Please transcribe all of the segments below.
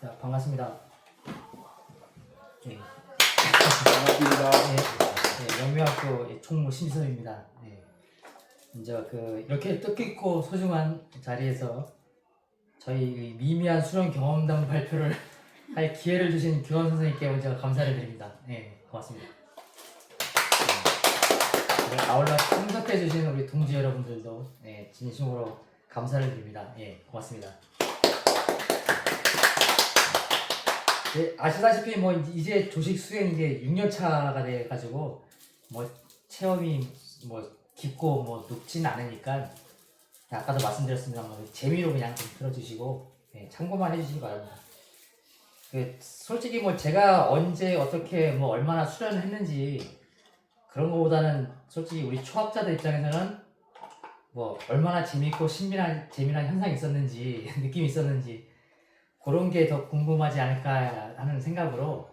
자, 반갑습니다. 네. 반갑습니다. 네, 영미학교 총무 신섭입니다. 네. 이제 이렇게 뜻깊고 소중한 자리에서 저희 미미한 수련 경험담 발표를 할 기회를 주신 교원 선생님께 먼저 감사를 드립니다. 네, 고맙습니다. 네, 아울러 참석해 주신 우리 동지 여러분들도 네, 진심으로 감사를 드립니다. 네, 고맙습니다. 네, 아시다시피 뭐 이제 조식 수행 이제 6년 차가 돼 가지고 뭐 체험이 뭐 깊고 뭐 높지는 않으니까 아까도 말씀드렸습니다만 재미로 그냥 좀 들어주시고 네, 참고만 해주시기 바랍니다. 솔직히 뭐 제가 언제 어떻게 뭐 얼마나 수련을 했는지 그런 거보다는 솔직히 우리 초합자들 입장에서는 뭐 얼마나 재밌고 재미난 현상이 있었는지 느낌이 있었는지 그런 게 더 궁금하지 않을까 하는 생각으로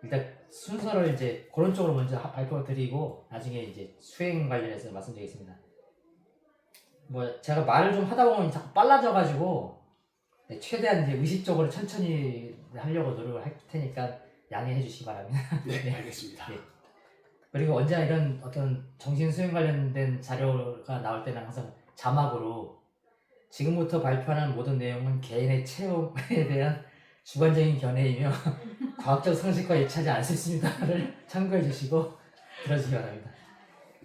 일단 순서를 이제 그런 쪽으로 먼저 발표드리고 나중에 이제 수행 관련해서 말씀드리겠습니다. 뭐 제가 말을 좀 하다 보면 자꾸 빨라져가지고 네, 최대한 이제 의식적으로 천천히 하려고 노력을 할 테니까 양해해 주시기 바랍니다. 네, 알겠습니다. 네. 그리고 언제나 이런 어떤 정신 수행 관련된 자료가 나올 때는 항상 자막으로 지금부터 발표하는 모든 내용은 개인의 체험에 대한 주관적인 견해이며 과학적 상식과 일치하지 않습니다를 참고해 주시고 들어주시기 바랍니다.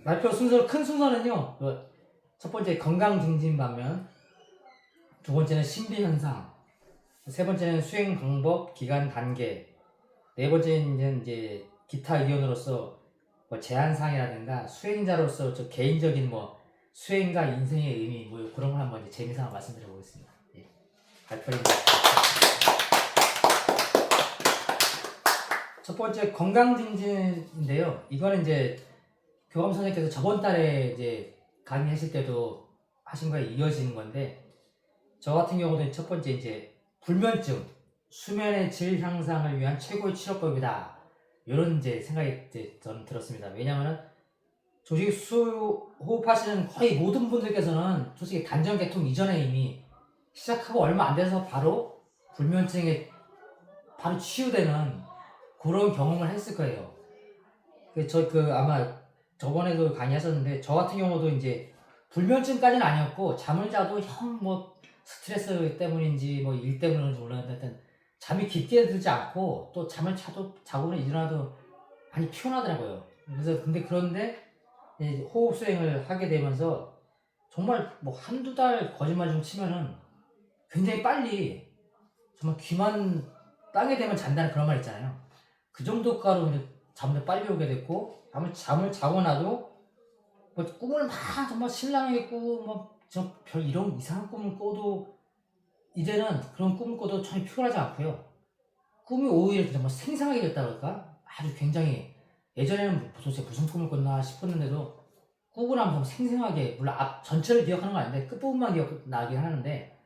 발표 순서 큰 순서는요. 첫 번째 건강 증진 반면, 두 번째는 신비 현상, 세 번째는 수행 방법, 기간 단계, 네 번째는 이제 기타 의견으로서 뭐 제안사항이라든가 수행자로서 저 개인적인 뭐 수행과 인생의 의미 뭐 그런 걸 한번 이제 재미삼아 말씀드려 보겠습니다. 예. 발표입니다. 첫 번째 건강 증진인데요. 이거는 이제 교감 선생님께서 저번 달에 이제 강의하실 때도 하신 거에 이어지는 건데, 저 같은 경우는 첫 번째 이제 불면증, 수면의 질 향상을 위한 최고의 치료법이다. 이런 이제 생각이 이제 저는 들었습니다. 왜냐하면 조직 호흡하시는 거의 모든 분들께서는 솔직히 단전계통 이전에 이미 시작하고 얼마 안 돼서 바로 불면증에 바로 치유되는 그런 경험을 했을 거예요. 아마 저번에도 강의하셨는데 저 같은 경우도 이제 불면증까지는 아니었고 잠을 자도 뭐 스트레스 때문인지 뭐 일 때문인지 몰랐는데 잠이 깊게 들지 않고 또 잠을 자고는 일어나도 많이 피곤하더라고요. 그런데 호흡 수행을 하게 되면서 정말 뭐 한두 달 거짓말 좀 치면은 굉장히 빨리 정말 귀만 땅에 대면 잔다는 그런 말 있잖아요. 그 정도가로 잠도 빨리 오게 됐고 잠을 자고 나도 뭐 꿈을 막 정말 신랑하게 꾸고 뭐 별 이런 이상한 꿈을 꿔도 이제는 그런 꿈을 꿔도 전혀 피곤하지 않고요. 꿈이 오히려 정말 생생하게 됐다 그럴까? 아주 굉장히 예전에는 도대체 무슨 꿈을 꿨나 싶었는데도 꾸고 나면 생생하게, 물론 앞 전체를 기억하는 건 아닌데 끝부분만 기억나긴 하는데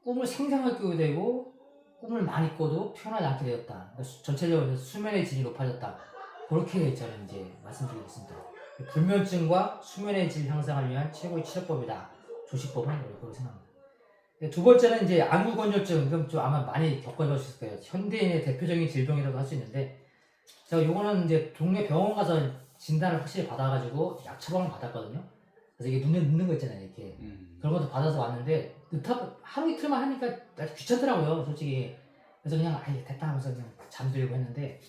꿈을 생생하게 꾸게 되고 꿈을 많이 꿔도 피곤하지 않게 되었다. 그러니까 전체적으로 수면의 질이 높아졌다. 그렇게 저는 이제 말씀드리겠습니다. 불면증과 수면의 질 향상을 위한 최고의 치료법이다. 조식법은 그렇게 생각합니다. 두 번째는 이제 안구건조증. 이건 좀 아마 많이 겪어보셨을 거예요. 현대인의 대표적인 질병이라고 할 수 있는데, 제가 요거는 이제 동네 병원 가서 진단을 확실히 받아가지고 약 처방을 받았거든요. 그래서 이게 눈에 넣는 거 있잖아요, 이렇게. 그런 것도 받아서 왔는데, 하루 이틀만 하니까 아주 귀찮더라고요, 솔직히. 그래서 그냥, 됐다 하면서 그냥 잠들고 했는데,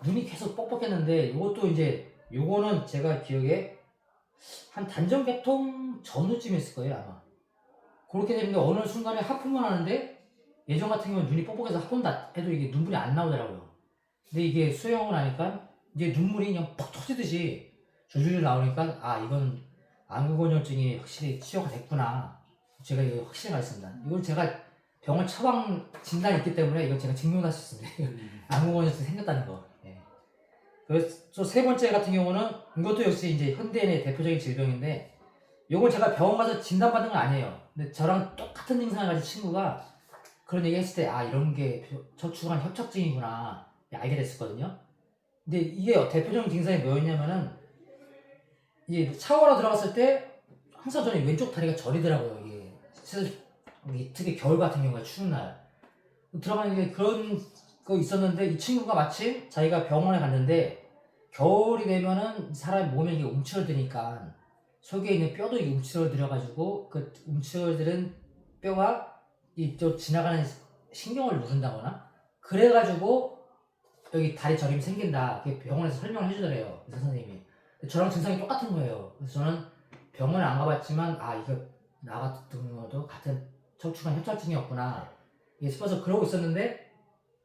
눈이 계속 뻑뻑했는데, 요거는 제가 기억에 한 단전계통 전후쯤이었을 거예요, 아마. 그렇게 되는데, 어느 순간에 하품을 하는데, 예전 같은 경우는 눈이 뻑뻑해서 하품다 해도 이게 눈물이 안 나오더라고요. 근데 이게 수영을 하니까, 이제 눈물이 그냥 퍽 터지듯이 줄줄 나오니까, 이건 안구건조증이 확실히 치료가 됐구나. 제가 이거 확실히 말했습니다. 이건 제가 병원 처방 진단이 있기 때문에 이건 제가 증명할 수 있습니다. 안구건조증이 생겼다는 거. 예. 그래서 세 번째 같은 경우는 이것도 역시 이제 현대인의 대표적인 질병인데, 이건 제가 병원 가서 진단받은 건 아니에요. 근데 저랑 똑같은 증상을 가진 친구가 그런 얘기 했을 때, 이런 게 저축한 협착증이구나 알게 됐었거든요. 근데 이게 대표적인 증상이 뭐였냐면은, 이게 샤워로 들어갔을 때 항상 저는 왼쪽 다리가 저리더라고요. 이게 특히 겨울 같은 경우에 추운 날. 들어가는 게 그런 거 있었는데 이 친구가 마침 자기가 병원에 갔는데 겨울이 되면은 사람 몸에 이게 움츠러드니까 속에 있는 뼈도 이게 움츠러들어가지고 그 움츠러드는 뼈가 이쪽 지나가는 신경을 누른다거나 그래가지고 여기 다리 저림이 생긴다. 그게 병원에서 설명을 해주더래요. 의사 선생님이. 저랑 증상이 똑같은 거예요. 그래서 저는 병원에 안 가봤지만 아 이거 나 같은 것도 같은 척추관 협착증이었구나 싶어서 그러고 있었는데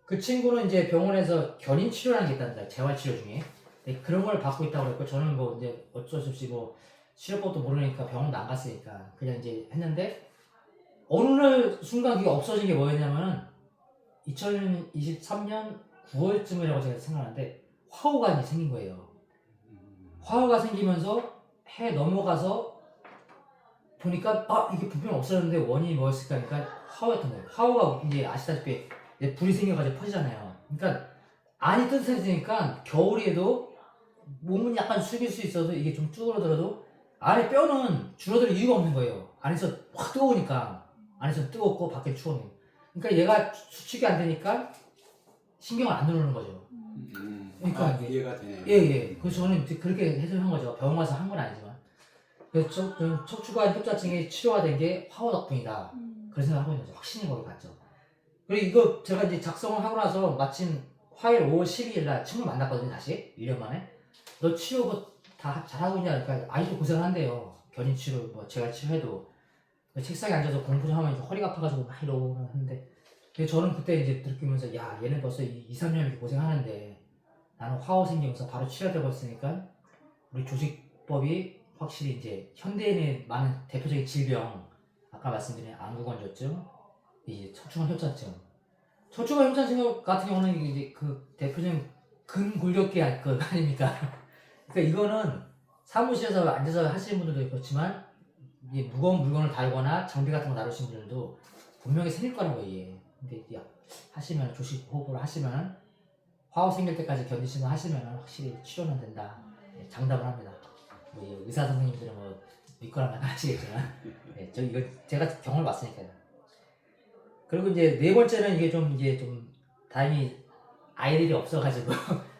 그 친구는 이제 병원에서 견인 치료라는 게 있단다. 재활 치료 중에. 근데 그런 걸 받고 있다고 그랬고 저는 뭐 이제 어쩔 수 없이 뭐 치료법도 모르니까 병원도 안 갔으니까 그냥 이제 했는데 어느 날 순간 그게 없어진 게 뭐였냐면은 2023년 9월쯤이라고 제가 생각하는데 화호가 생긴 거예요. 화호가 생기면서 해 넘어가서 보니까 아 이게 분명 없어졌는데 원인이 뭐였을까 하니까 화호였던 거예요. 화호가 이제 아시다시피 이제 불이 생겨가지고 퍼지잖아요. 그러니까 안이 뜨뜻해지니까 겨울에도 몸은 약간 숙일 수 있어도 이게 좀 쭈그러들어도 안에 뼈는 줄어들 이유가 없는 거예요. 안에서 확 뜨거우니까 안에서 뜨겁고 밖에 추워요. 그러니까 얘가 수축이 안 되니까 신경을 안 누르는 거죠. 그러니까 이게 이해가 되네요. 예. 그래서 저는 이제 그렇게 해석한 거죠. 병원 가서 한 건 아니지만. 그래서 척추관 협착증이 치료가 된 게 화호 덕분이다. 그런 생각을 하고 있는 거죠. 확신이 거기 갔죠. 그리고 이거 제가 이제 작성을 하고 나서 마침 화요일 5월 12일 날 친구를 만났거든요. 다시 1년 만에. 너 치료 뭐 다 잘하고 있냐? 그러니까 아직도 고생을 한대요. 견인 치료 뭐 재활 치료해도 책상에 앉아서 공부 좀 하면 이제 허리가 아파가지고 막 이러고 하는데 근데 저는 그때 이제 느끼면서 야 얘는 벌써 2, 3년 이렇게 고생하는데 나는 화호 생기면서 바로 치료되고 있으니까 우리 조직법이 확실히 이제 현대인의 많은 대표적인 질병 아까 말씀드린 안구건조증 이제 척추관 협착증 척추관 협착증 같은 경우는 이제 그 대표적인 근골격계 그 아닙니까? 그러니까 이거는 사무실에서 앉아서 하시는 분들도 그렇지만 이게 무거운 물건을 달거나 장비 같은 거 다루시는 분들도 분명히 생길 거라고 이게. 근데 하시면 조식 호흡을 하시면 화호 생길 때까지 견디시면 하시면 확실히 치료는 된다. 네, 장담을 합니다. 뭐 의사 선생님들은 뭐 믿거나 말거나 하시겠지만 네, 저 이거 제가 경험을 봤으니까요. 그리고 이제 네 번째는 이게 좀 다행히 아이들이 없어가지고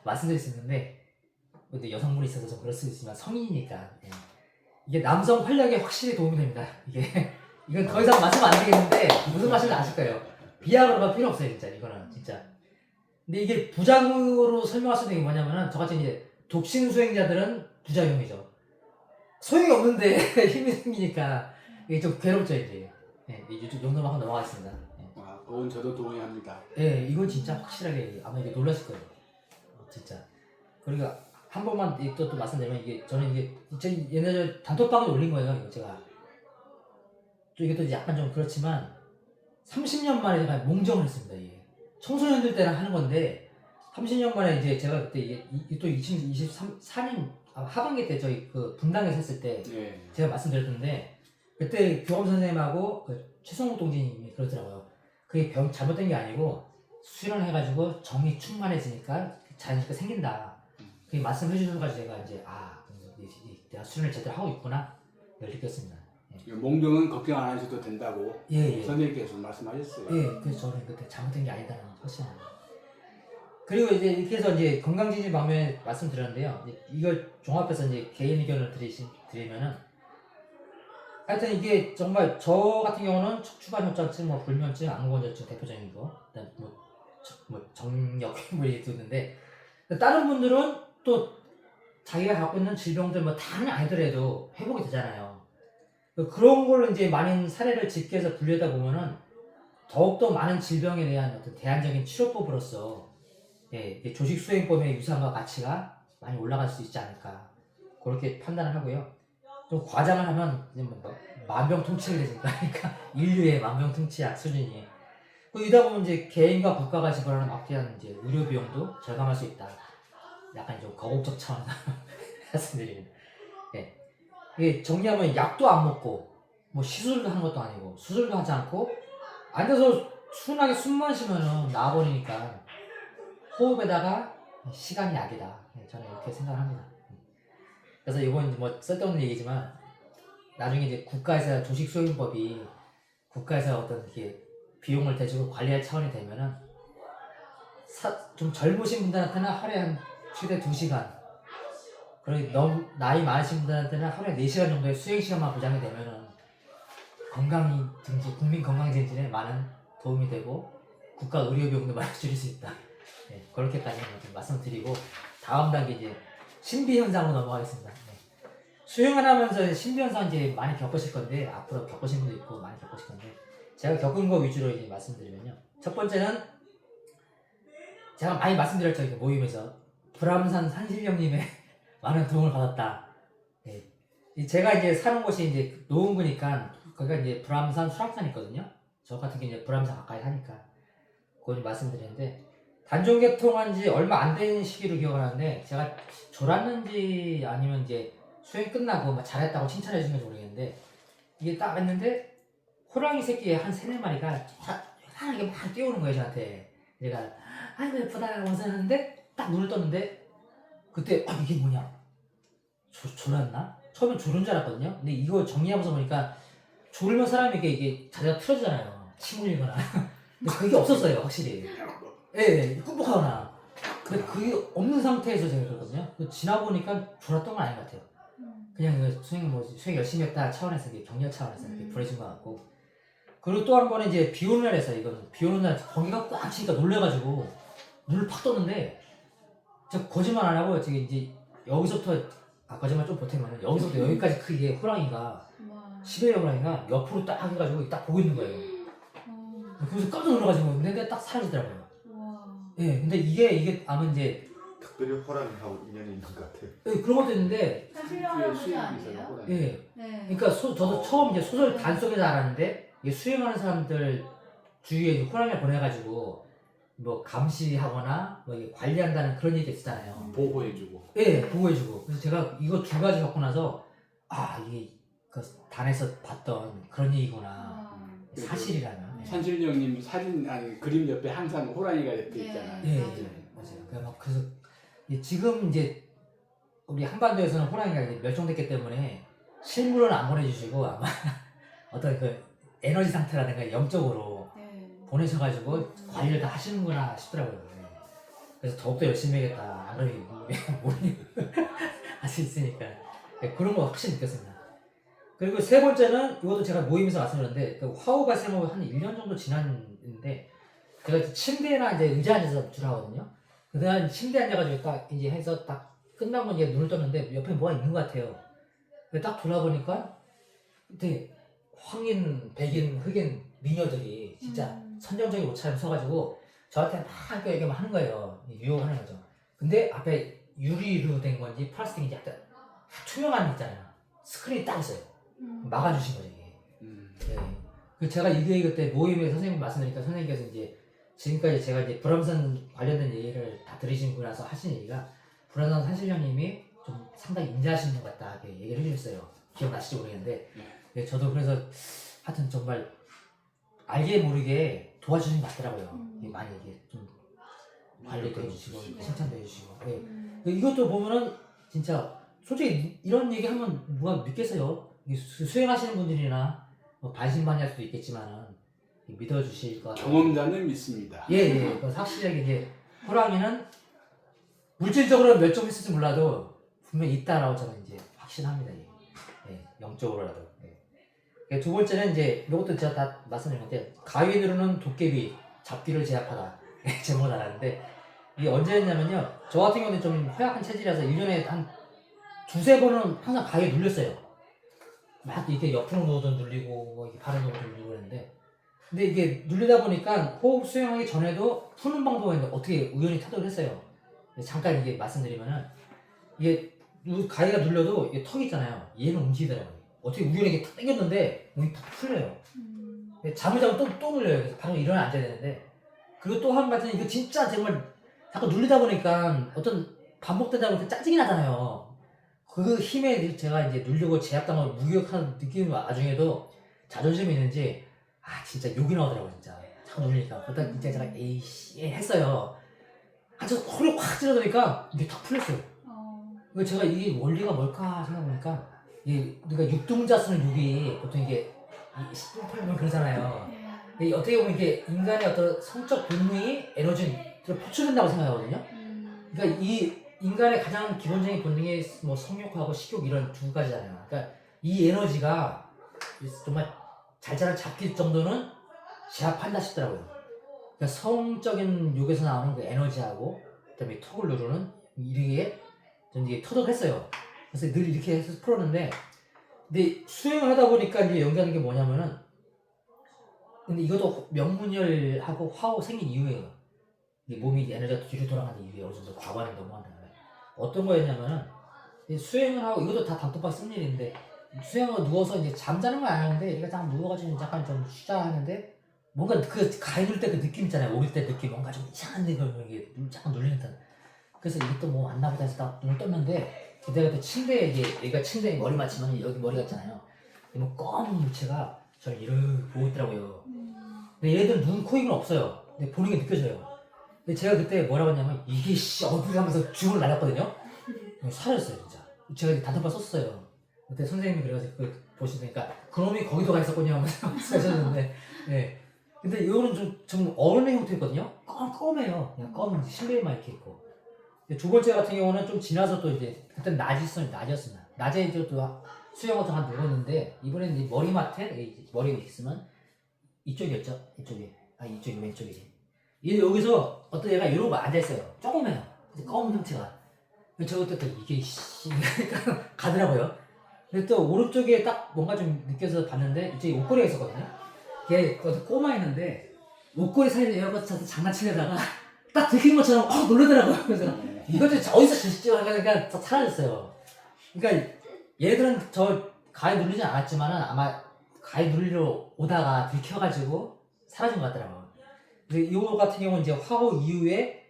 말씀드릴 수 있는데 근데 여성분이 있어서 좀 그럴 수 있지만 성인이니까 네. 이게 남성 활력에 확실히 도움이 됩니다. 이건 더 이상 말씀안 드리겠는데 무슨 말인지 아실 거예요. 비아그라가 필요 없어요 진짜 이거는 진짜. 근데 이게 부작용으로 설명할 수 있는 게 뭐냐면은 저같이 이제 독신 수행자들은 부작용이죠. 소용이 없는데 힘이 생기니까 이게 좀 괴롭죠 이제. 네, 이 정도만 하고 넘어가겠습니다. 네. 와, 그건 저도 동의합니다. 네, 이건 진짜 확실하게 아마 이게 놀랐을 거예요. 진짜. 그리고 한 번만 또 말씀드리면 이게 저는 이게 옛날에 단톡방에 올린 거예요. 이거 제가. 또 이게 또 약간 좀 그렇지만 30년 만에 제가 몽정을 했습니다. 이게. 청소년들 때랑 하는 건데 30년 만에 이제 제가 그때 이게 또 2023년 하반기 때 저희 그 분당에서 했을 때 네. 제가 말씀드렸는데 그때 교감 선생님하고 그 최성욱 동지님이 그러더라고요. 그게 병 잘못된 게 아니고 수련을 해가지고 정이 충만해지니까 자연스럽게 생긴다. 그게 말씀해 주셔가지고 제가 이제 내가 수련을 제대로 하고 있구나 이걸 느꼈습니다. 몽정은 걱정 안 하셔도 된다고 예. 선생님께서 말씀하셨어요. 예, 그래서 저는 그때 잘못된 게 아니다는 확신합니다. 그리고 이제 이렇게 해서 이제 건강지진 방면에 말씀드렸는데요. 이걸 종합해서 이제 개인 의견을 드리면은 하여튼 이게 정말 저 같은 경우는 척추관 협착증, 뭐 불면증, 안구건조증 대표적인 거, 그다음 뭐 정력 뭐 이렇게 있는데 다른 분들은 또 자기가 갖고 있는 질병들 뭐 다는 아니더라도 회복이 되잖아요. 그런 걸로 이제 많은 사례를 집계해서 분류하다 보면은 더욱더 많은 질병에 대한 어떤 대안적인 치료법으로서 예, 조직 수행법의 유산과 가치가 많이 올라갈 수 있지 않을까 그렇게 판단을 하고요. 좀 과장을 하면 이제 뭐 만병통치를 되니까 그러니까 인류의 만병통치약 수준이. 이다 보면 이제 개인과 국가가 지불하는 막대한 이제 의료 비용도 절감할 수 있다. 약간 좀 거국적 차원에서 말씀드립니다. 예. 이게 정리하면 약도 안 먹고 뭐 시술도 하는 것도 아니고 수술도 하지 않고 앉아서 순하게 숨만 쉬면은 나아버리니까 호흡에다가 시간이 약이다. 저는 이렇게 생각을 합니다. 그래서 이건 뭐 쓸데없는 얘기지만 나중에 이제 국가에서 조직 수행법이 국가에서 어떤 이렇게 비용을 대주고 관리할 차원이 되면은 좀 젊으신 분들한테는 하루에 한 최대 2시간, 그리고 너무 나이 많으신 분들한테는 하루에 4시간 정도의 수행 시간만 보장이 되면은 건강 증진, 국민 건강 증진에 많은 도움이 되고 국가 의료 비용도 많이 줄일 수 있다. 네, 그렇게까지 좀 말씀드리고 다음 단계 이제 신비 현상으로 넘어가겠습니다. 네. 수행을 하면서 신비 현상 이제 많이 겪으실 건데 앞으로 겪으신 분도 있고 많이 겪으실 건데 제가 겪은 거 위주로 이제 말씀드리면요. 첫 번째는 제가 많이 말씀드렸죠. 이렇게 모임에서 불암산 산신령님의 많은 도움을 받았다. 네. 제가 이제 사는 곳이 이제 노원구니까 거기가 이제 불암산 수락산이 있거든요. 저 같은 경우 이제 불암산 가까이 사니까 그걸 말씀드리는데 단종 개통한 지 얼마 안 된 시기로 기억을 하는데 제가 졸았는지 아니면 이제 수행 끝나고 막 잘했다고 칭찬해 주신 건지 모르겠는데 이게 딱 했는데 호랑이 새끼 한 3-4마리가 이상하게 막 뛰어오는 거예요 저한테. 제가 아이고 예쁘다 하면서 했는데 딱 눈을 떴는데 그때 이게 뭐냐 졸았나? 처음엔 졸은 줄 알았거든요. 근데 이거 정리하면서 보니까 졸으면 사람이 이게 자세가 틀어지잖아요. 침 흘리거나. 근데 그게 없었어요 확실히. 예, 꾹꾹하거나. 근데 그게 없는 상태에서 제가 그랬거든요. 지나 보니까 졸았던 건 아닌 것 같아요. 그냥 수행 열심히 했다 차원에서 격려 차원에서 이렇게 보내준 것 같고. 그리고 또 한 번은 이제 비 오는 날에서 이거는 비 오는 날 공기가 꽉 차니까 놀래가지고 눈을 팍 떴는데 제가 거짓말 안 하고 지금 이제 여기서부터 거짓말 좀 보태면 여기서부터 여기까지 크게 호랑이가 10여 호랑이가 옆으로 딱 해가지고 딱 보고 있는 거예요. 그래서 깜짝 놀라가지고 근데 딱 사라지더라고요. 예, 근데 이게 아마 이제 특별히 호랑이하고 인연이 있는 것 같아요. 예, 그런 것도 있는데 사실은 것이 아니에요? 예, 네. 그러니까 저도 처음 이제 소설 단 속에서 알았는데 이게 수행하는 사람들 주위에 이제 호랑이를 보내가지고 뭐 감시하거나 뭐 이게 관리한다는 그런 얘기 있잖아요. 보호해주고. 예, 보호해주고. 그래서 제가 이거 2가지 겪고 나서 이게 그 단에서 봤던 그런 얘기구나. 사실이라면. 산신령님 사진 아니 그림 옆에 항상 호랑이가 옆에 네. 있잖아요. 예, 맞아요. 그래서 지금 이제 우리 한반도에서는 호랑이가 이제 멸종됐기 때문에 실물은 안 보내주시고 아마 어떤 그 에너지 상태라든가 영적으로 보내셔가지고 관리를 다 하시는구나 싶더라고요. 네. 그래서 더욱더 열심히 해야겠다. 안 그러면 모르니 할 수 있으니까 네, 그런 거 확실히 느꼈습니다. 그리고 세 번째는 이것도 제가 모임에서 말씀드렸는데 그 화후 발생하고 한 1년 정도 지났는데 제가 이제 침대나 이제 의자 앉아서 주로 하거든요. 그다음 침대 앉아가지고 딱 이제 해서 딱 끝나고 이제 눈을 떴는데 옆에 뭐가 있는 것 같아요. 딱 돌아보니까 그때 황인, 백인, 흑인 미녀들이 진짜 선정적인 옷차림 서가지고 저한테 막 이렇게 하는 거예요. 유혹하는 거죠. 근데 앞에 유리로 된 건지 플라스틱인지 약간 투명한 거 있잖아요. 스크린이 딱 있어요. 막아주신 거죠 이게. 네. 그 제가 이게 그때 모임에 선생님 말씀드리니까 선생님께서 이제 지금까지 제가 이제 불암산 관련된 얘기를 다 들으시고 나서 하신 얘기가 불암산 산신령님이 좀 상당히 인자하신 분 같다 이렇게 얘기를 해주셨어요. 기억나실지 모르겠는데 네, 저도 그래서 하여튼 정말 알게 모르게 도와주신 것 같더라고요. 이게 많이 이게 좀 관리도 해주시고 칭찬도 해주시고 이것도 보면은 진짜 솔직히 이런 얘기 하면 누가 믿겠어요. 수행하시는 분들이나 뭐 반신반의할 수도 있겠지만은 믿어주실 것 같아요. 경험자는 믿습니다. 예. 확실하게 이제 호랑이는 물질적으로 멸종했을지 몰라도 분명히 있다라고 저는 이제 확신합니다. 예, 영적으로라도. 예. 두 번째는 이제 이것도 제가 다 말씀드렸는데 가위으로는 도깨비, 잡기를 제압하다 제목을 달았는데 이게 언제 했냐면요. 저 같은 경우는 좀 허약한 체질이라서 1년에 한 2-3번은 항상 가위에 눌렸어요. 막 이렇게 옆으로 놓아도 눌리고 뭐 이렇게 발을 놓아도 눌리고 그랬는데 근데 이게 눌리다 보니까 호흡 수행하기 전에도 푸는 방법을 있는데 어떻게 우연히 터득을 했어요. 잠깐 이게 말씀드리면은 이게 가위가 눌려도 이게 턱이 있잖아요. 얘는 움직이더라고요. 어떻게 우연히 이렇게 탁 당겼는데 몸이 탁 풀려요. 잠을 자면 또 눌려요. 그래서 바로 일어나 앉아야 되는데 그리고 또 한 가지는 이거 진짜 정말 자꾸 눌리다 보니까 어떤 반복되다 보니까 짜증이 나잖아요. 그 힘에 제가 이제 누르고 제압당하고 무기력한 느낌 와중에도 자존심이 있는지 진짜 욕이 나오더라고요 진짜 자꾸 눌리니까. 그러다 진짜 제가 에이씨 했어요. 아주 소리 확 질러더니까 이게 탁 풀렸어요. 제가 이게 원리가 뭘까 생각해보니까 우리가 육둥자 쓰는 육이 보통 이게 10분 팔면 그러잖아요. 이게 어떻게 보면 이게 인간의 어떤 성적 본능이 에너지로 표출된다고 생각하거든요. 그러니까 이 인간의 가장 기본적인 본능이 뭐 성욕하고 식욕 이런 두 가지잖아요. 그러니까 이 에너지가 정말 잘잘 잡힐 정도는 제압한다 싶더라고요. 그러니까 성적인 욕에서 나오는 그 에너지하고 그다음에 턱을 누르는 이게 저는 이게 터득했어요. 그래서 늘 이렇게 해서 풀었는데 근데 수행을 하다 보니까 이제 연기하는 게 뭐냐면은 근데 이것도 명문혈하고 화호 생긴 이유예요. 이게 몸이 에너지가 뒤로 돌아가는 이유에 어느 정도 과반을 넘어간다는 거예요. 어떤 거였냐면은 수행을 하고 이것도 다 단톡방 쓴 일인데 수행하고 누워서 이제 잠자는 건 아닌데 얘가 딱 누워가지고 약간 좀 쉬자 하는데 뭔가 그 가위 누를 때 그 느낌 있잖아요. 오릴 때 느낌 뭔가 좀 이상한 이게 약간 눌리는 듯. 그래서 이게 또 뭐 안 나보다 해서 딱 눈을 떴는데 내가 또 침대에 이게 얘가 침대에 머리 맞추면 여기 머리가 있잖아요. 뭐 검은 물체가 저를 이렇게 보고 있더라고요. 근데 얘네들은 눈, 코, 입은 없어요. 근데 보는 게 느껴져요. 근데 제가 그때 뭐라고 했냐면 이게 씨 어떻게 하면서 주문을 날렸거든요. 사라졌어요 진짜. 제가 단톡방 썼어요. 그때 선생님이 그래가지고 그 보시니까 그놈이 거기도 가 있었군요 하면서 쓰셨는데 네. 근데 이거는 좀 어른의 형태였거든요. 검해요. 그냥 검은 실내에만 이렇게 있고. 두 번째 같은 경우는 좀 지나서 또 이제 그때 낮이었습니다. 낮에 이제 또 수영 같은 거 누웠는데 이번에는 이제 머리맡에 머리가 있으면 이쪽이었죠. 이쪽이 이쪽이 왼쪽이지. 얘 여기서 어떤 얘가 이러고 앉아있어요. 조그매요. 검은 형체가. 저것도 또 이게 씨 가더라고요. 근데 또 오른쪽에 딱 뭔가 좀 느껴서 봤는데 이쪽에 옷걸이가 있었거든요. 걔 꼬마 있는데 옷걸이 사이에 얘가 차서 장난치려다가 딱 들킨 것처럼 놀라더라고요. 그래서 이것도 어디서 주시지? 그러니까 사라졌어요. 그러니까 얘들은 저 가위 누르진 않았지만은 아마 가위 누르러 오다가 들켜가지고 사라진 것 같더라고요. 그래서 이거 같은 경우는 이제 화호 이후에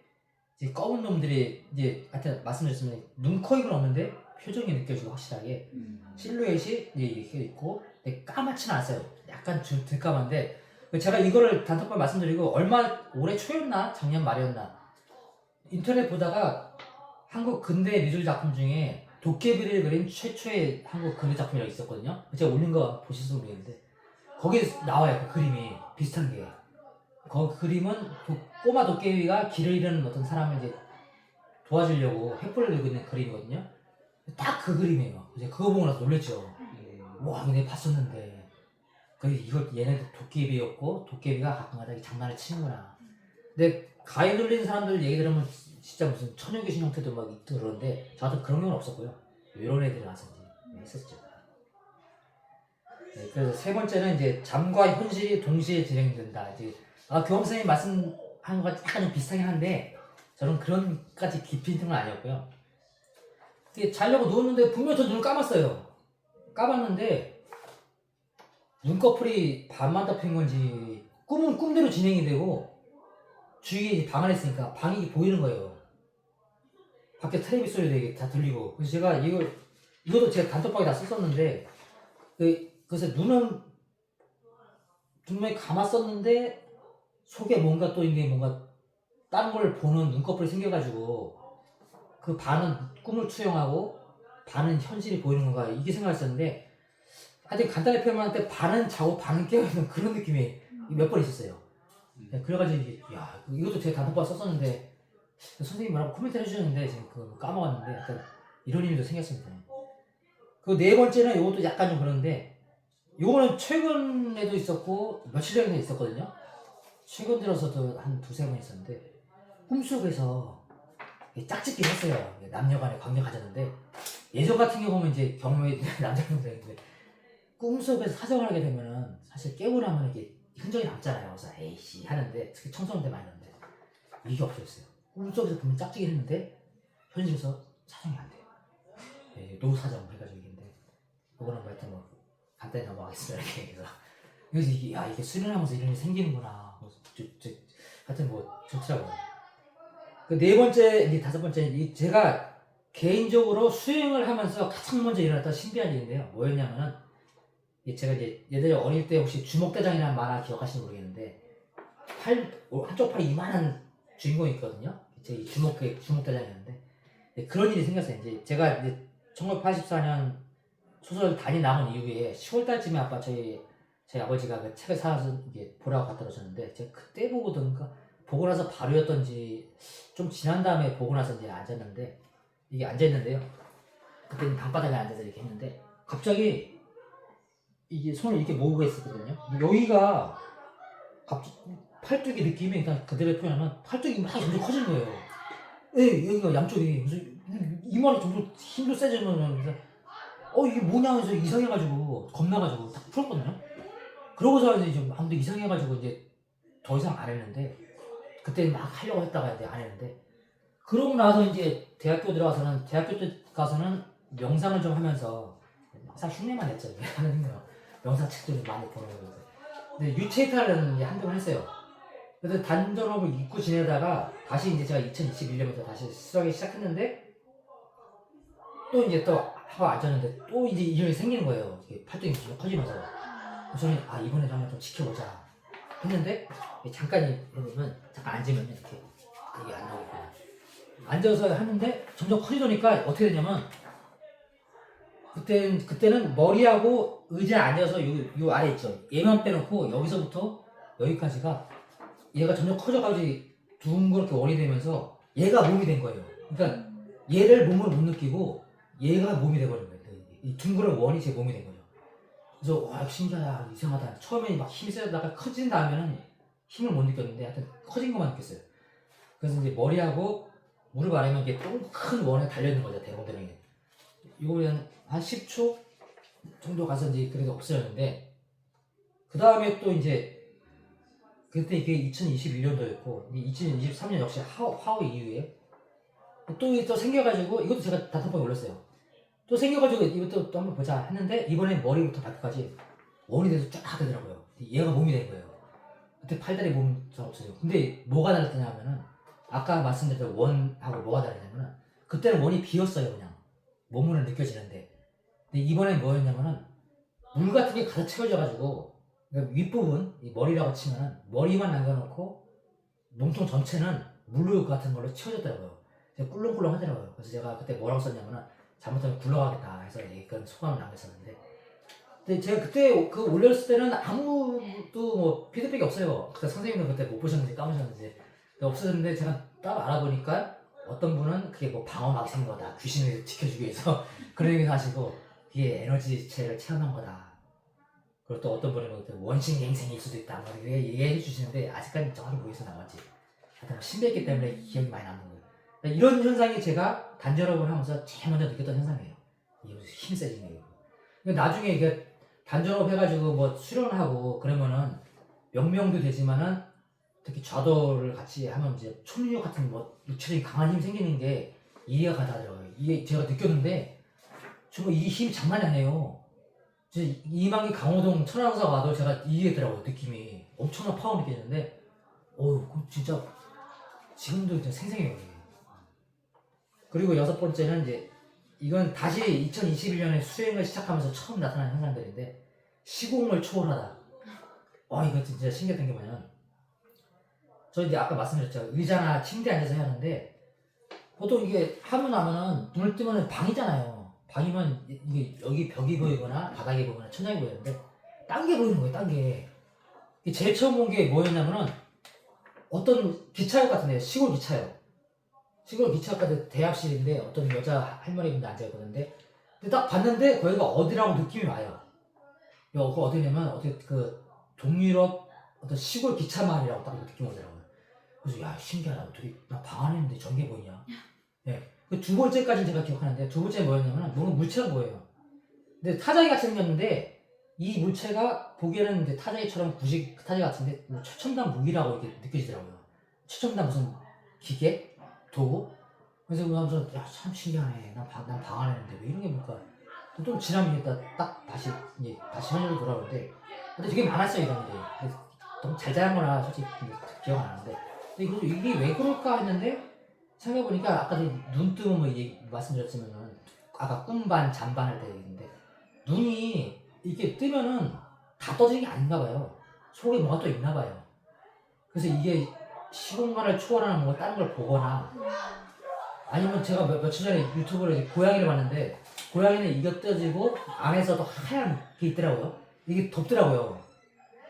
이제 검은 놈들이 이제 하여튼 말씀드렸으면 눈, 코, 입은 없는데 표정이 느껴지고 확실하게 실루엣이 이렇게 있고 근데 까맣지는 않았어요. 약간 들까만데 제가 이거를 단톡방 말씀드리고 올해 초였나 작년 말이었나 인터넷 보다가 한국 근대 미술 작품 중에 도깨비를 그린 최초의 한국 근대 작품이라고 있었거든요. 제가 올린 거 보실지 모르겠는데 거기에 나와요. 그 그림이 비슷한 게. 그 그림은 꼬마 도깨비가 길을 잃은 어떤 사람을 이제 도와주려고 횃불을 들고 있는 그림이거든요. 딱 그 그림이에요. 이제 그거 보고 나서 놀랬죠. 와, 이거 내가 봤었는데. 이거 얘네들 도깨비였고 도깨비가 가끔가다 장난을 치는구나. 근데 가위 눌린 사람들 얘기 들으면 진짜 무슨 처녀귀신 형태도 막 있고 그러는데 저한테 그런 경우는 없었고요. 이런 애들이 나서인지 했었죠. 네, 그래서 세 번째는 이제 잠과 현실이 동시에 진행된다. 이제 교감 선생님 말씀하는 것 약간 좀 비슷하긴 한데 저는 그런까지 깊이 있는 건 아니었고요. 자려고 누웠는데 분명 저 눈을 감았어요. 감았는데 눈꺼풀이 반만 덮인 건지 꿈은 꿈대로 진행이 되고 주위에 방 안에 있으니까 방이 보이는 거예요. 밖에 텔레비 소리도 이게 다 들리고. 그래서 제가 이것도 제가 단톡방에 다 썼었는데 그래서 눈은 분명히 감았었는데 속에 뭔가 또 이게 뭔가 다른 걸 보는 눈꺼풀이 생겨가지고 그 반은 꿈을 투영하고 반은 현실이 보이는 건가 이게 생각했었는데 하여튼 간단히 표현할 때 반은 자고 반은 깨어있는 그런 느낌이 몇 번 있었어요. 그래가지고 이것도 제가 단톡방 썼었는데 선생님이 뭐라고 코멘트를 해주셨는데 지금 그거 까먹었는데 약간 이런 일도 생겼습니다. 그 네 번째는 이것도 약간 좀 그런데 이거는 최근에도 있었고 며칠 전에도 있었거든요. 최근 들어서도 한 두세 번 있었는데 꿈속에서 짝짓기를 했어요. 남녀간에 관계 가졌는데 예전 같은 경우는 이제 경험이 남자분들인데 꿈속에서 사정을 하게 되면은 사실 깨고 나면 이렇게 흔적이 남잖아요. 그래서 에이씨 하는데 특히 청소년들 많이 하는데 이게 없어졌어요. 꿈속에서 보면 짝짓기를 했는데 현실에서 사정이 안 돼요. 노사정 해가지고 이긴데 그거는 뭐 하여튼 뭐 간단히 넘어가겠습니다. 이렇게 그래서 이게 수련하면서 이런 일이 생기는구나. 하여튼 뭐 좋더라고요. 그 네 번째, 이제 다섯 번째, 제가 개인적으로 수행을 하면서 가장 먼저 일어났던 신비한 일인데요. 뭐였냐면은 제가 이제 예전에 어릴 때 혹시 주먹대장이라는 만화 기억하시는지 모르겠는데 한쪽 팔이 이만한 주인공이 있거든요. 제 주먹대장이었는데 그런 일이 생겼어요. 이제 제가 이제 1984년 소설 단이 나온 이후에 10월달쯤에 아빠 저희 제 아버지가 그 책을 사서 이게 보라고 갖다 놓으셨는데 제가 그때 보고든가 보고 나서 바로였던지 좀 지난 다음에 보고 나서 이제 앉았는데 이게 앉아있는데요. 그때는 방바닥에 앉아서 이렇게 했는데 갑자기 이게 손을 이렇게 모으고 있었거든요. 여기가 갑자기 팔뚝의 느낌이 그냥 그대로 표현하면 팔뚝이 막 점점 커지는 거예요. 예, 여기가 양쪽이 무슨 이마리 점점 힘도 세지면 그래서 이게 뭐냐 해서 이상해가지고 겁나가지고 딱 풀었거든요. 그러고서 이제 좀 아무도 이상해가지고 이제 더 이상 안 했는데 그때 막 하려고 했다가 이제 안 했는데 그러고 나서 이제 대학교 들어가서는 대학교 때 가서는 명상을 좀 하면서 항상 흉내만 냈죠. 하는 거 명상 책도 좀 많이 보는 거예요. 근데 유체이탈은 이제 한동안 했어요. 그래서 단전업을 잊고 지내다가 다시 이제 제가 2021년부터 다시 수학이 시작했는데 또 이제 또 하고 앉았는데 또 이제 이전이 생기는 거예요. 이게 팔뚝이 계속 커지면서. 그래서 저는 이번에도 한번 좀 지켜보자 했는데 잠깐 해보면 잠깐 앉으면 이렇게 이게 안 나오고 앉아서 하는데 점점 커지더니까 어떻게 되냐면 그때는 머리하고 의자에 앉아서 요 아래 있죠. 얘만 빼놓고 여기서부터 여기까지가 얘가 점점 커져가지고 둥그렇게 원이 되면서 얘가 몸이 된 거예요. 그러니까 얘를 몸으로 못 느끼고 얘가 몸이 돼버린 거예요. 이 둥그런 원이 제 몸이 된 거죠. 그래서 와 신기하다 이상하다. 처음에 막 힘이 세다가 커진 다음에는 힘을 못 느꼈는데 하여튼 커진 것만 느꼈어요. 그래서 이제 머리하고 무릎 아래면 이게 좀 큰 원에 달려있는 거죠. 대롱대롱이. 이거는 한 10초 정도 가서 이제 그래도 없어졌는데 그 다음에 또 이제 그때 이게 2021년도였고 2023년 역시 화후 이후에 또 생겨가지고 이것도 제가 단톡방에 올렸어요. 또 생겨가지고 이것도 또 한번 보자 했는데 이번에 머리부터 발끝까지 원이 돼서 쫙 되더라고요. 얘가 몸이 된 거예요. 그때 팔다리 몸 잘 없어요. 근데 뭐가 다르냐면은 아까 말씀드렸던 원하고 뭐가 다르냐면은 그때는 원이 비었어요. 그냥 몸으로 느껴지는데 근데 이번엔 뭐였냐면은 물 같은 게 가득 채워져가지고 그러니까 윗부분 이 머리라고 치면은 머리만 남겨놓고 몸통 전체는 물 같은 걸로 채워졌더라고요. 제가 꿀렁꿀렁 하더라고요. 그래서 제가 그때 뭐라고 썼냐면은 잘못하면 굴러가겠다 해서 그런 소감을 남겼었는데 근데 제가 그때 그 올렸을 때는 아무도 뭐 피드백이 없어요. 그때 선생님은 그때 못 보셨는지 까무셨는지 없었는데 제가 따로 알아보니까 어떤 분은 그게 뭐 방어막 생긴 거다. 귀신을 지켜주기 위해서 그런 얘기도 하시고 그게 에너지체를 체험한 거다. 그리고 또 어떤 분은 원신갱생일 수도 있다. 뭐 이렇게 얘기해 주시는데 아직까지 정확히 모르겠어 나머지. 하여튼 신비했기 때문에 기억이 많이 남는 거예요. 이런 현상이 제가 단전업을 하면서 제일 먼저 느꼈던 현상이에요. 이게 힘 세지는 게. 나중에 이게 단전업 해가지고 뭐 수련하고 그러면은 명명도 되지만은 특히 좌도를 같이 하면 이제 초능력 같은 뭐 육체적인 강한 힘이 생기는 게 이해가 가더라고요. 이게 제가 느꼈는데 정말 이 힘이 장난이 아니에요. 이만기 강호동 천왕사 와도 제가 이해했더라고요. 느낌이 엄청난 파워 느껴지는데 진짜 지금도 진짜 생생해요. 이게. 그리고 6번째는 이제 이건 다시 2021년에 수행을 시작하면서 처음 나타난 현상들인데 시공을 초월하다. 이거 진짜 신기했던 게 뭐냐면 저 이제 아까 말씀드렸죠. 의자나 침대에 앉아서 하는데 보통 이게 하면은 눈을 뜨면 방이잖아요. 방이면 이게 여기 벽이 보이거나 바닥이 보이거나 천장이 보이는데 딴 게 보이는 거예요. 딴 게. 제일 처음 본 게 뭐였냐면은 어떤 기차역 같은데 시골 기차역. 시골 기차역까지 대합실인데 어떤 여자 할머니분들 앉아있거든요. 근데 딱 봤는데 거기가 어디라고 느낌이 와요. 그거 어디냐면 어떻게 그 동유럽 어떤 시골 기차 마을이라고 딱 느낌이 오더라고요. 그래서 야 신기하다. 어떻게 나 방 안에 있는데 저런 게 보이냐. 네. 그 두 번째까지는 제가 기억하는데 두 번째 뭐였냐면 너무 물체가 보여요. 근데 타자기 같이 생겼는데 이 물체가 보기에는 이제 타자기처럼 구식 타자기 같은데 뭐 최첨단 무기라고 이렇게 느껴지더라고요. 최첨단 무슨 기계? 도구? 그래서 그러면서 참 신기하네. 난 방 안에 있는데 왜 이런 게 뭘까? 좀 지나면 딱 다시 현실로 돌아오는데 근데 되게 많았어요 이런 게. 너무 잘 자란 거나 솔직히 기억 안 나는데 근데 이게 왜 그럴까 했는데 생각해보니까 아까 눈 뜨면 뭐 말씀드렸지만은 아까 꿈반 잠반 할 때 얘기인데 눈이 이렇게 뜨면은 다 떠지는 게 아닌가 봐요. 속에 뭐가 또 있나 봐요. 그래서 이게 시공간을 초월하는 뭐 다른 걸 보거나 아니면 제가 며칠 전에 유튜브로 이제 고양이를 봤는데 고양이는 이게 떠지고 안에서도 하얀 게 있더라고요. 이게 덥더라고요.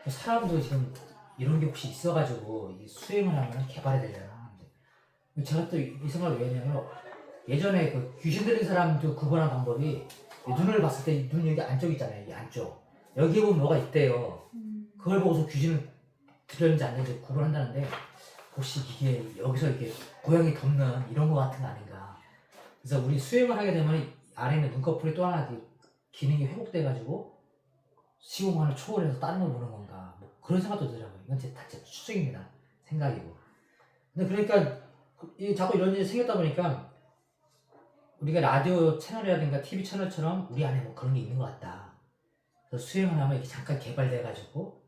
사람도 지금 이런 게 혹시 있어가지고 이 수행을 하면 개발이 되려나. 제가 또 이 생각을 왜 했냐면 예전에 그 귀신 들린 사람도 구분하는 방법이 눈을 봤을 때 눈 여기 안쪽 있잖아요. 이 안쪽. 여기에 보면 뭐가 있대요. 그걸 보고서 귀신을 들렸는지 안 들렸는지 구분한다는데 혹시 이게 여기서 이렇게 고양이 덮는 이런 거 같은 거 아닌가. 그래서 우리 수행을 하게 되면 안에 있는 눈꺼풀이 또 하나 기능이 회복돼가지고 시공간을 초월해서 다른 걸 보는 건가. 뭐 그런 생각도 들더라고요. 이건 제 추측입니다. 생각이고. 근데 그러니까 자꾸 이런 일이 생겼다 보니까 우리가 라디오 채널이라든가 TV 채널처럼 우리 안에 뭐 그런 게 있는 것 같다. 그래서 수행을 하면 이게 잠깐 개발돼가지고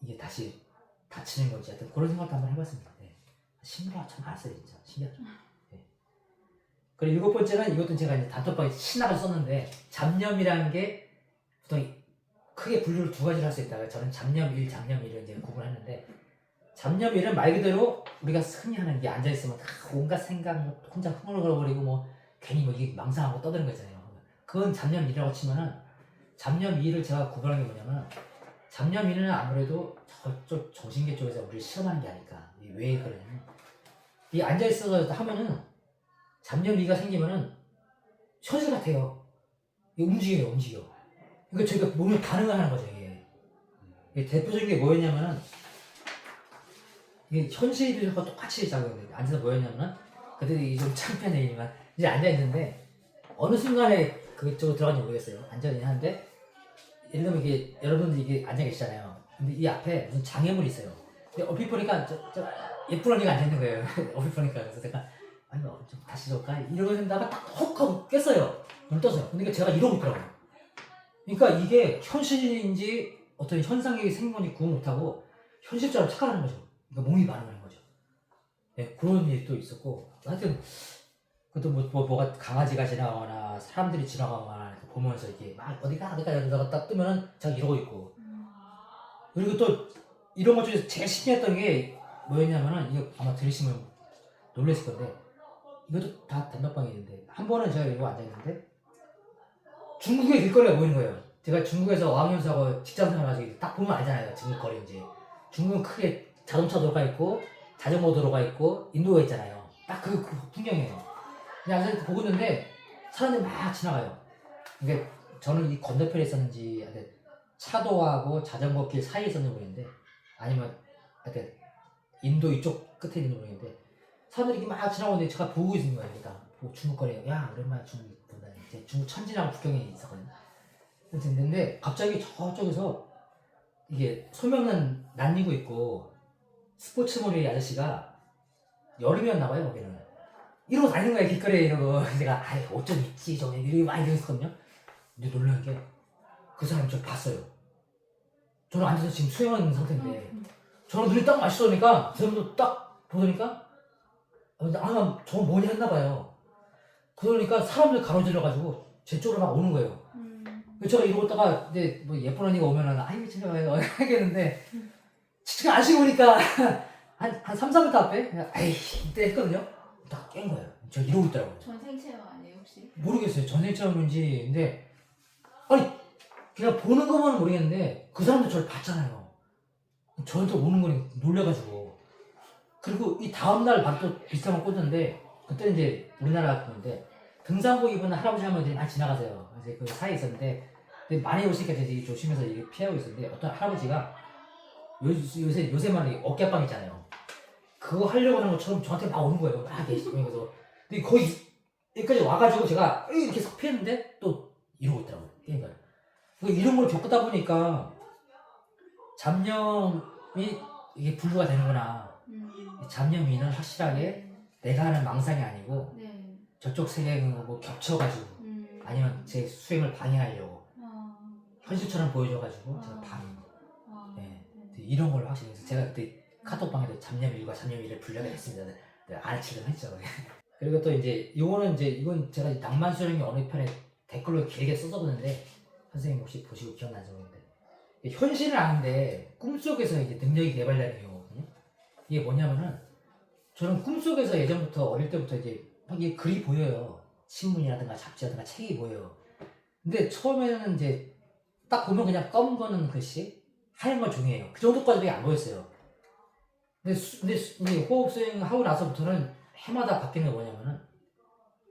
이게 다시 닫히는 건지 하여튼 그런 생각도 한번 해봤습니다. 네. 신기하다 참 알았어요 진짜 신기하죠. 네. 그리고 7번째는 이것도 제가 이제 단톡방에 신학을 썼는데 잡념이라는 게 보통 크게 분류를 2가지로 할 수 있다가 저는 잡념 1, 잡념 2를 이제 구분했는데 잡념 1은 말 그대로 우리가 흔히 하는 게 앉아있으면 다 온갖 생각 뭐 혼자 흥얼거려버리고 뭐 괜히 뭐 이게 망상하고 떠드는 거 있잖아요. 그건 잡념 1이라고 치면은 잡념 2를 제가 구분한 게 뭐냐면 잡념 2는 아무래도 저쪽 정신계 쪽에서 우리를 실험하는 게 아닐까. 왜 그러냐면 이 앉아있어서 하면은 잡념 2가 생기면은 현실 같아요. 이게 움직여. 그러니까 저희가 몸에 반응을 하는 거죠. 이게 대표적인 게 뭐였냐면은 이게 현실과 똑같이 작용해요. 앉아서 뭐였냐면은 그때 이게 좀 창피한 얘기지만 이제 앉아있는데 어느 순간에 그쪽으로 들어간지 모르겠어요. 앉아있긴 하는데 예를 들면 이게 여러분들 이게 앉아 계시잖아요. 근데 이 앞에 무슨 장애물이 있어요. 근데 얼핏 보니까 저 예쁜 언니가 앉아있는 거예요. 얼핏 보니까. 그래서 제가 아니 좀 다시 좀 이러고 있다가 딱 헉 하고 깼어요. 눈 떠서요. 근데 제가 이러고 있더라고요. 그러니까 이게 현실인지 어떤 현상이 생긴 건지 구분 못하고 현실처럼 착각하는 거죠. 그러니까 몸이 반응하는 거죠. 네, 그런 일이 또 있었고 하여튼 그것도 뭐가 강아지가 지나가거나 사람들이 지나가거나 이렇게 보면서 이렇게 막 어디가 이러다가 딱 뜨면은 제가 이러고 있고 그리고 또 이런 것 중에서 제일 신기했던 게 뭐였냐면은 이거 아마 들으시면 놀라실 건데 이것도 다 단톡방에 있는데 한 번은 제가 이러고 앉아있는데 중국의 길거리가 보이는 거예요. 제가 중국에서 어학연수하고 직장생활 가지고 딱 보면 알잖아요. 중국거리인지. 중국은 크게 자동차 도로가 있고 자전거 도로가 있고 인도가 있잖아요. 딱 그 풍경이에요. 그냥 앉아서 보고 있는데 사람들이 막 지나가요. 그러니까 저는 이 건너편에 있었는지 차도하고 자전거 길 사이에 있었는지 모르겠는데 아니면 인도 이쪽 끝에 있는지 모르겠는데 사람들이 막 지나오는데 제가 보고 있는 거예요. 그러니까 중국거리에 야 오랜만에 중국 본다. 이제 중국 천지랑 북경에 있었거든요. 근데 갑자기 저쪽에서 이게 소명난 난리고 있고 스포츠머리 아저씨가 여름이었나 봐요. 거기는 이러고 다니는 거예요. 길거리에 이러고 제가 아이 옷 좀 입지 좀 이러고 막 이랬었거든요. 근데 놀란 게 그 사람 저 봤어요. 저는 앉아서 지금 수영하는 상태인데 저는 눈이 딱 마주쳐보니까 그 사람도 딱 보니까 아 저거 뭐냐 했나 봐요. 그러니까 사람들 가로질러가지고 제 쪽으로 막 오는 거예요. 제가 이러고 있다가 이제 뭐 예쁜 언니가 오면은 아이고 집에 가요 하겠는데 지금 아시고 보니까 한 3, 4m 앞에 그냥 아이 이때 했거든요. 딱 깬 거예요. 저 이러고 있더라고요. 전생체험 아니에요 혹시? 모르겠어요. 전생체험인지. 근데 아니 그냥 보는 거만은 모르겠는데 그 사람도 저를 봤잖아요. 저한테 오는 거니 놀래가지고. 그리고 이 다음날 밤 또 비슷한 거 꽂았는데 그때는 이제 우리나라 그건데 등산복 입은 할아버지 할머니들이 많이 지나가세요. 그래서 그 사이에 있었는데 근데 많이 오시니까 되게 조심해서 이렇게 피하고 있었는데 어떤 할아버지가 요새만 어깨빵 있잖아요. 그거 하려고 하는 것처럼 저한테 막 오는 거예요. 막 계시면서. 근데 거의 여기까지 와가지고 제가 이렇게 석 피했는데 또 이러고 있더라고요. 그러니까 이런 걸 겪다 보니까 잡념이 이게 분류가 되는구나. 잡념이는 확실하게 내가 하는 망상이 아니고 네. 저쪽 세계하고 겹쳐가지고 아니면 제 수행을 방해하려고 현실처럼 보여줘가지고 제가 방해. 네. 이런 걸 확실히 해서 제가 그때 카톡방에도 잡념 1과 잡념 2를 분류하게 됐습니다. 네, 아래치기는 했죠. 그리고 또 이건 제가 낭만 수령이 어느 편에 댓글로 길게 써서보는데 선생님 혹시 보시고 기억나는지 모르겠는데 현실은 아는데 꿈속에서 이제 능력이 개발되는 경우거든요. 이게 뭐냐면은 저는 꿈속에서 예전부터 어릴 때부터 이제 막 이게 글이 보여요. 신문이라든가 잡지라든가 책이 보여요. 근데 처음에는 이제 딱 보면 그냥 검은 거는 글씨 하얀 건 종이에요. 그 정도까지밖에 안 보였어요. 근데 호흡 수행하고 나서부터는 해마다 바뀌는 게 뭐냐면은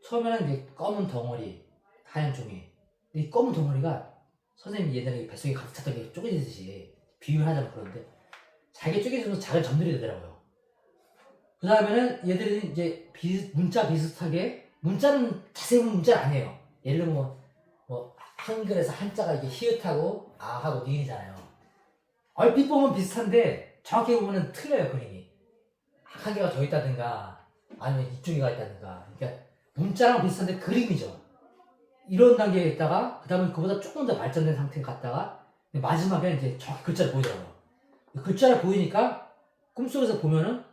처음에는 이제 검은 덩어리, 하얀 종이. 이 검은 덩어리가 선생님이 예전에 뱃속에 가득 찼던 게 쪼개지듯이 비유를 하자면 그런데 잘게 쪼개져서 작은 점들이 되더라고요. 그 다음에는 얘들이 이제 문자 비슷하게 문자는 자세히 보면 문자는 아니에요. 예를 들면 뭐 한글에서 한자가 이게 히읗하고 아하고 니은이잖아요. 얼핏 보면 비슷한데 정확히 보면 틀려요 그림이. 한 개가 더 있다든가 아니면 이쪽에가 있다든가. 그러니까 문자랑 비슷한데 그림이죠. 이런 단계에 있다가 그 다음에 그보다 조금 더 발전된 상태에 갔다가 마지막에 이제 정확히 글자를 보이더라고요. 글자를 보이니까 꿈속에서 보면은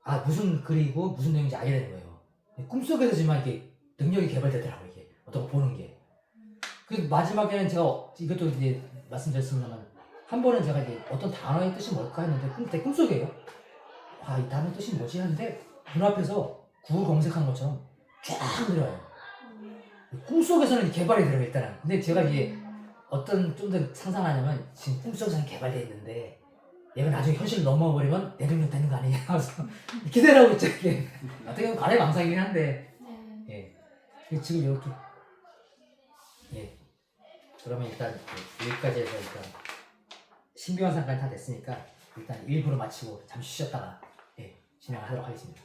아 무슨 글이고 무슨 내용인지 알게 되는 거예요. 꿈속에서지만 이게 능력이 개발되더라고요. 이게 어떤 거 보는 게. 그 마지막에는 제가 이것도 이제 말씀드렸습니다만 한 번은 제가 이제 어떤 단어의 뜻이 뭘까 했는데 내 꿈속이에요. 아 이 단어 뜻이 뭐지 하는데 눈앞에서 구글 검색한 것처럼 쫙 내려와요. 꿈속에서는 개발이 돼요 일단은. 근데 제가 이게 어떤 좀 더 상상하냐면 지금 꿈속에서는 개발되어 있는데 얘가 나중에 현실로 넘어버리면 내 능력 되는 거 아니냐 하면서 기대를 하고 있죠 이게. 어떻게 보면 관의 망상이긴 한데 예. 지금 이렇게 예. 그러면 일단 여기까지 해서 일단 신비환상까지 다 됐으니까 일단 1부로 마치고 잠시 쉬었다가 예, 진행하도록 하겠습니다.